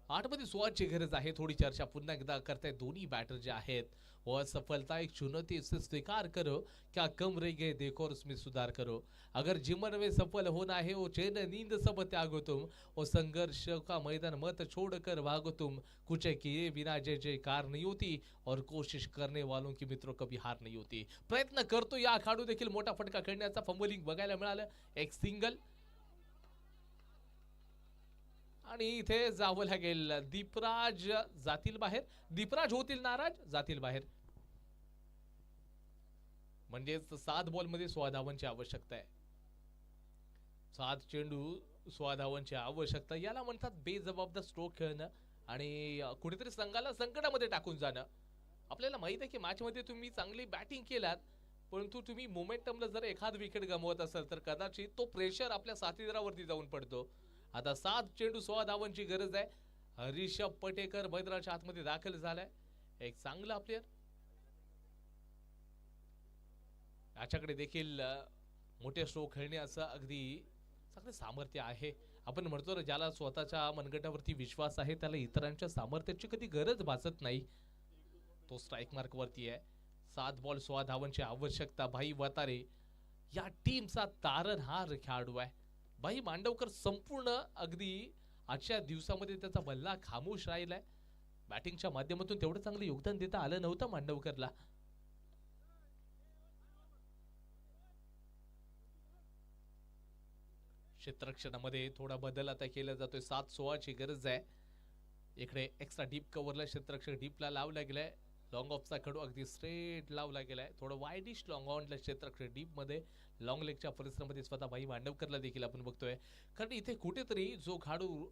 8 मध्ये 16 ची गरज आहे. थोडी चर्चा पुन्हा एकदा करताय दोन्ही बॅटर जे आहेत. और सफलता एक चुनौती से स्वीकार करो. क्या कम रह गए देखो और उसमें सुधार करो. अगर जीवन में सफल होना है वो चैन नींद सब त्यागो तुम. और संघर्ष का मैदान मत छोड़कर भागो तुम. कुछ किए बिना जय जयकार नहीं होती और कोशिश करने वालों की मित्रों कभी हार नहीं होती. प्रयत्न करतो या खेळाडू देखील मोठा फटका खेळण्याचा फंबलिंग बघायला मिळालं. एक सिंगल आणि इथे जावं लागेल. दीपराज जातील बाहेर. दीपराज होतील नाराज. जातील बाहेर. म्हणजेच 7 बॉल मध्ये 16 धावांची आवश्यकता आहे. 7 चेंडू 16 धावांची आवश्यकता. याला म्हणतात बेजबाबदार स्ट्रोक खेळणं आणि कुठेतरी संघाला संकटामध्ये टाकून जाणं. आपल्याला माहित आहे की मॅच मध्ये तुम्ही चांगली बॅटिंग केलात परंतु तुम्ही मोमेंटमला जर एखाद विकेट गमवत असाल तर कदाचित तो प्रेशर आपल्या साथीदारावरती जाऊन पडतो. आता 7 चेंडू 16 धावांची गरज आहे. ऋषभ पटेकर मैदानाच्या आतमध्ये दाखल झालाय. एक चांगला प्लेयर. याच्याकडे देखील मोठे स्ट्रोक खेळण्याचं अगदी चांगलं सामर्थ्य आहे. आपण म्हणतो ना ज्याला स्वतःच्या मनगटावरती विश्वास आहे त्याला इतरांच्या सामर्थ्याची कधी गरज भासत नाही. तो स्ट्राइक मार्क वरती आहे. 7 बॉल 16 धावांची आवश्यकता. भाई वतारे या टीमचा तारणहार खेळाडू आहे. भाई मांडवकर संपूर्ण अगदी आजच्या दिवसामध्ये त्याचा बल्ला खामोश राहिलाय. बॅटिंगच्या माध्यमातून तेवढं चांगलं योगदान देता आलं नव्हतं मांडवकरला. क्षेत्ररक्षणामध्ये थोडा बदल आता केला जातोय. 7-16 ची गरज आहे. इकडे एक्स्ट्रा डीप कव्हरला क्षेत्ररक्षक डीपला लावला गेलाय. लॉंग ऑफचा खडू अगदी स्ट्रेट लावला गेलाय. थोडं वाईडिश लॉंग ऑनला क्षेत्ररक्षक डीप मध्ये लॉंग लेगच्या परिसरामध्ये स्वतः भाई मांडवकरला देखील आपण बघतोय. कारण इथे कुठेतरी जो खेळाडू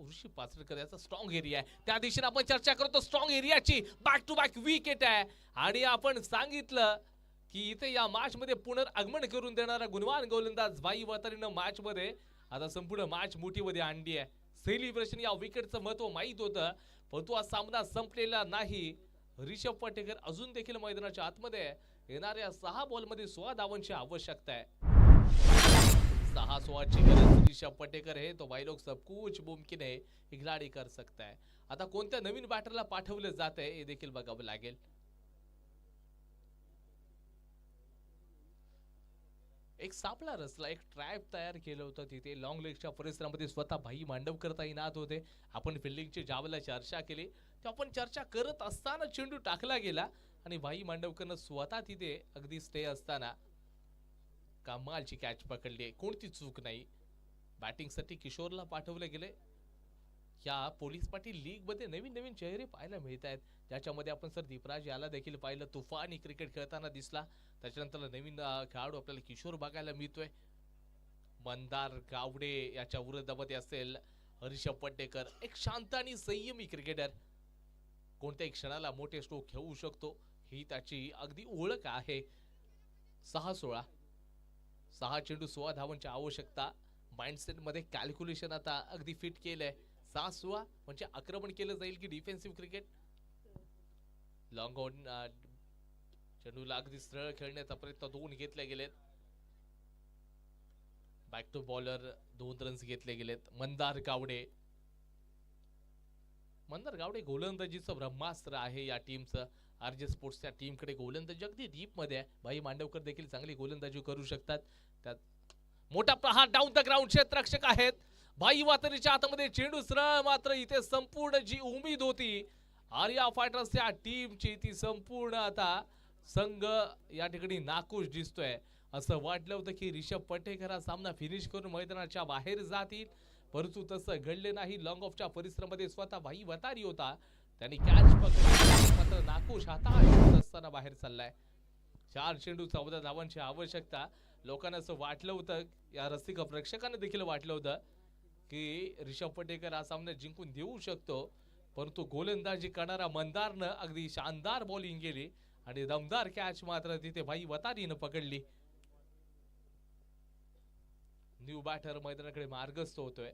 ऋषी पाचरकर याचा स्ट्रॉंग एरिया आहे त्या दिशेने आपण चर्चा करतो. स्ट्रॉंग एरियाची बॅक टू बॅक विकेट आहे आणि आपण सांगितलं की इथे या मॅच मध्ये पुनरागमन करून देणारा गुणवान गोलंदाज भाई वतारीनं मॅच मध्ये आता संपूर्ण मॅच मोठीमध्ये आणली आहे. सेलिब्रेशन या विकेटचं महत्व माहित होतं परंतु हा सामना संपलेला नाही. रिषभ पटेकर अजून देखील मैदानाच्या आतमध्ये आहे. येणाऱ्या 6 बॉलमध्ये 16 धावांची आवश्यकता आहे. 6-16 गरज रिषभ पटेकर है तो भाई लोग सब कुछ मुमकिन है, ही खिलाडी कर सकता है. आता कोणत्या नवीन बॅटरला पाठवले जात आहे हे देखील बघावं लागेल. एक सापळा रचला, एक ट्रॅप तयार केलं होतं तिथे लॉंग लेगच्या परिसरामध्ये स्वतः भाई मांडवकर तैनात होते. आपण फिल्डिंगची ज्यावेळेला चर्चा केली तेव्हा आपण चर्चा करत असताना चेंडू टाकला गेला आणि भाई मांडवकरनं स्वतः तिथे अगदी स्टे असताना कमालची कॅच पकडली. कोणती चूक नाही. बॅटिंगसाठी किशोरला पाठवले गेले. या पोलीस पाटील लीग मध्ये नवीन नवीन चेहरे पाहायला मिळत आहेत, ज्याच्यामध्ये आपण सर दीपराज याला देखील पाहिलं, तुफानी क्रिकेट खेळताना दिसला. त्याच्यानंतर नवीन खेळाडू आपल्याला किशोर बघायला मिळतोय. मंदार गावडे याच्या विरोधामध्ये असेल ऋषभ पटेकर, एक शांत आणि संयमी क्रिकेटर, कोणत्याही क्षणाला मोठे स्ट्रोक खेळू शकतो, ही त्याची अगदी ओळख आहे. 6-16 6 चेंडू 16 धावांची आवश्यकता. माइंडसेट मध्ये कॅल्क्युलेशन आता अगदी फिट केलंय. 6-16 म्हणजे आक्रमण केलं जाईल की डिफेन्सिव्ह क्रिकेट. लॉंग ऑन चेंडूला अगदी सरळ खेळण्याचा प्रयत्न 2 घेतले गेलेत. बॅक टू बॉलर 2 रन्स घेतले गेलेत. मंदार गावडे गोलंदाजीचं ब्रह्मास्त्र आहे या टीमचं. आरजे स्पोर्ट्सच्या टीमकडे गोलंदाजी अगदी डीप मध्ये आहे. भाई मांडवकर देखील चांगली गोलंदाजी करू शकतात. त्यात मोठा प्रहार डाऊन द ग्राउंड, क्षेत्ररक्षक आहेत भाई वातरीच्या हातामध्ये चेंडू सरळ. मात्र इथे संपूर्ण जी उमेद होती आर्या फायटर्स या टीमची ती संपूर्ण आता संघ या ठिकाणी नाखुश दिसतोय. असं वाटलं होतं की ऋषभ पटेकर हा सामना फिनिश करून मैदानाच्या बाहेर जातील, परंतु तसं घडले नाही. लॉंग ऑफच्या परिसरामध्ये स्वतः भाई वतारी होता, त्यांनी कॅच पकडली मात्र नाखुश हाताळत असताना बाहेर चाललाय. 4 चेंडू 14 धावांची आवश्यकता. लोकांना असं वाटलं होतं, या रसिक प्रेक्षकांना देखील वाटलं होतं की ऋषभ पटेकर हा सामना जिंकून देऊ शकतो, परंतु गोलंदाजी करणारा मंदारनं अगदी शानदार बॉलिंग केली आणि दमदार कॅच मात्र तिथे भाई वतारीनं पकडली. न्यू बॅटर मैदानाकडे मार्गस्थ होतोय.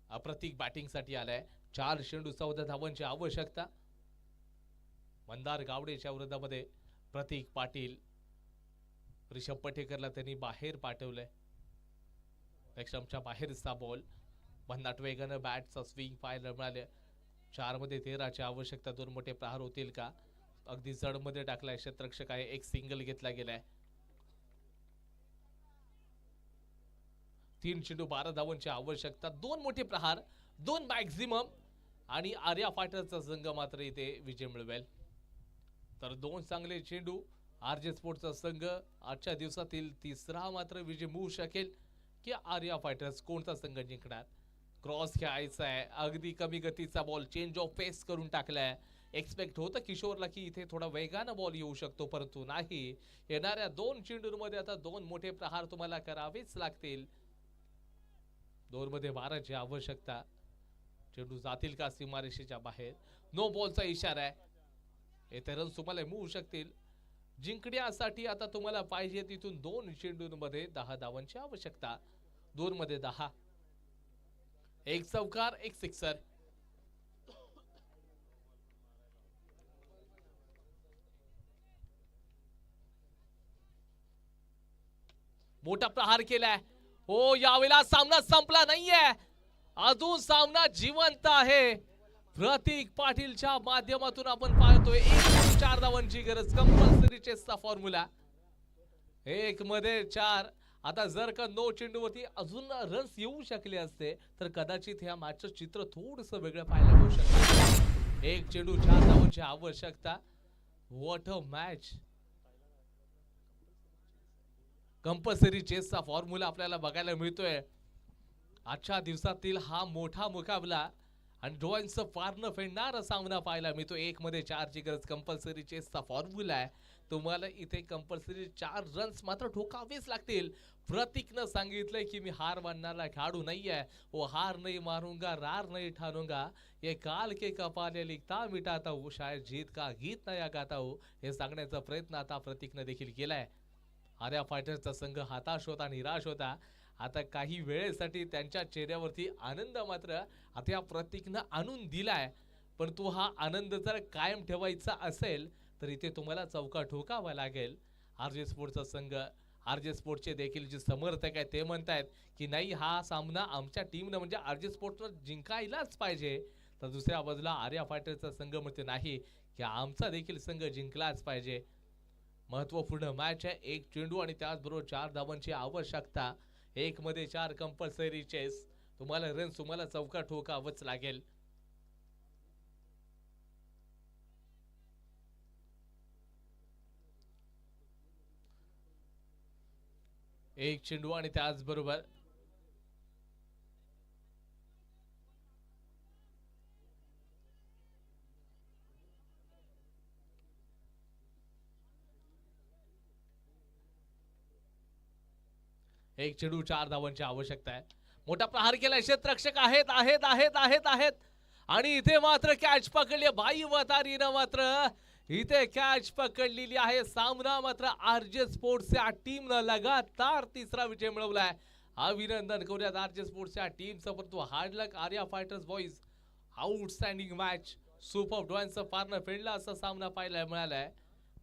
अप्रतिक बॅटिंग साठी आलाय. 4 चेंडू 14 धावांची आवश्यकता. मंदार गावडेच्या विरोधामध्ये प्रतीक पाटील. ऋषभ पटेकरला त्यांनी बाहेर पाठवलंय. स्टंपच्या बाहेरचा बॉल. भन्नाट वेगानं बॅटचा स्विंग पाहायला मिळाले. 4 मध्ये 13 ची आवश्यकता. 2 मोठे प्रहार होतील का? अगदी जड मध्ये टाकलाय क्षेत्ररक्षक आहे. एक सिंगल घेतला गेलाय. 3 चेंडू 12 धावांची आवश्यकता. 2 मोठे प्रहार, 2 मॅक्झिमम आणि आर्या फायटरचा संघ मात्र इथे विजय मिळवेल. तर 2 चांगले चेंडू. आरजे स्पोर्ट्सचा संघ आजच्या दिवसातील तिसरा मात्र विजय मिळवू शकेल की आर्या फायटर्स, कोणता संघ जिंकणार? क्रॉस खेळायचा आहे. अगदी कमी गतीचा बॉल चेंज ऑफ पेस करून टाकलाय. एक्सपेक्ट होतं किशोरला की इथे थोडा वेगानं बॉल येऊ शकतो, परंतु नाही. येणाऱ्या 2 चेंडूंमध्ये आता 2 मोठे प्रहार तुम्हाला करावेच लागतील. 2 मध्ये 12 ची आवश्यकता. चेंडू जातील का सीमारेषेच्या बाहेर? नो बॉलचा इशारा आहे. येथे रन तुम्हाला मिळू शकतील. जिंकण्यासाठी आता तुम्हाला पाहिजे तिथून 2 चेंडूंमध्ये 10 धावांची आवश्यकता. 2 मध्ये 10. एक चौकार, एक सिक्सर. मोठा प्रहार केलाय. हो, यावेळेला सामना संपला नाहीये, अजून सामना जिवंत आहे. प्रतीक पाटीलच्या माध्यमातून आपण पाहतोय 1-4 धावांची गरज. कंपल्सरी चेसचा फॉर्म्युला. 1 मध्ये 4. आता जर का 9 चेंडूवरती अजून रन्स येऊ शकले असते तर कदाचित ह्या मॅचचं चित्र थोडंसं वेगळं पाहायला मिळू शकतं. 1 चेंडू 4 धावांची आवश्यकता. What a match. कंपल्सरी चेसचा फॉर्म्युला आपल्याला बघायला मिळतोय. आजच्या दिवसातील हा मोठा मुकाबला आणि डोळ्यांचं पारणं फेडणारा सामना पाहायला मिळतो. 1 मध्ये 4 ची गरज. कंपल्सरी चेसचा फॉर्म्युला आहे. तुम्हाला इथे कंपल्सरी 4 रन्स मात्र ठोकावेच लागतील. प्रतीकनं सांगितलंय की मी हार मानणारा खेळाडू नाहीये. वो हार नहीं मारूंगा, रार नहीं ठानूंगा, ये काल के कपाले लिखता मिटाता हूँ, शायद जीत का गीत नया गाता हूँ, हे सांगण्याचा प्रयत्न आता प्रतीकनं देखील केलाय. आर्या फायटर्सचा संघ हताश होता, निराश होता. आता काही वेळेसाठी त्यांच्या चेहऱ्यावरती आनंद मात्र आता या प्रतीकनं आणून दिलाय. पण तो हा आनंद जर कायम ठेवायचा असेल तर इथे तुम्हाला चौका ठोकावा लागेल. आरजे स्पोर्टचा संघ, आरजे स्पोर्टचे देखील जे समर्थक आहेत ते म्हणतायत की नाही, हा सामना आमच्या टीमनं म्हणजे आरजे स्पोर्ट्सनं जिंकायलाच पाहिजे. तर दुसऱ्या बाजूला आर्या फायटर्सचा संघ म्हणते नाही की आमचा देखील संघ जिंकलाच पाहिजे. महत्त्वपूर्ण मॅच आहे. एक चेंडू आणि त्याचबरोबर 4 धावांची आवश्यकता. 1 मध्ये 4 कंपल्सरी चेस. तुम्हाला रन्स तुम्हाला चौका ठोकावंच लागेल. एक चेंडू आणि त्याचबरोबर एक चेंडू 4 धावांची आवश्यकता आहे. मोठा प्रहार केला, क्षेत्ररक्षक आहेत आहेत आहेत आहेत आहेत आणि इथे मात्र कॅच पकडली भाई वतारीनं. मात्र इथे कॅच पकडलेली आहे. सामना मात्र आरजे स्पोर्ट्सच्या टीमनं लगातार तिसरा विजय मिळवलाय. अभिनंदन करूयात आरजे स्पोर्ट्सच्या टीमचं. परंतु hard luck Arya fighters boys. Outstanding match, super डॉयन्सचा फारनं फेडला असा सामना पाहायला मिळालाय.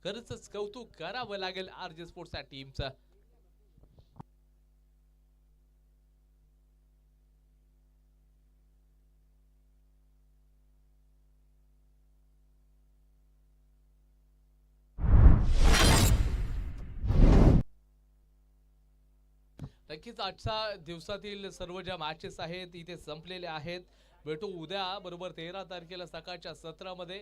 खरंच कौतुक करावं लागेल आरजे स्पोर्ट्सच्या टीमचं. नक्कीच आजच्या दिवसातील सर्व ज्या मॅचेस आहेत इथे संपलेल्या आहेत. भेटू उद्या बरोबर 13 तारखेला सकाळच्या सत्रामध्ये.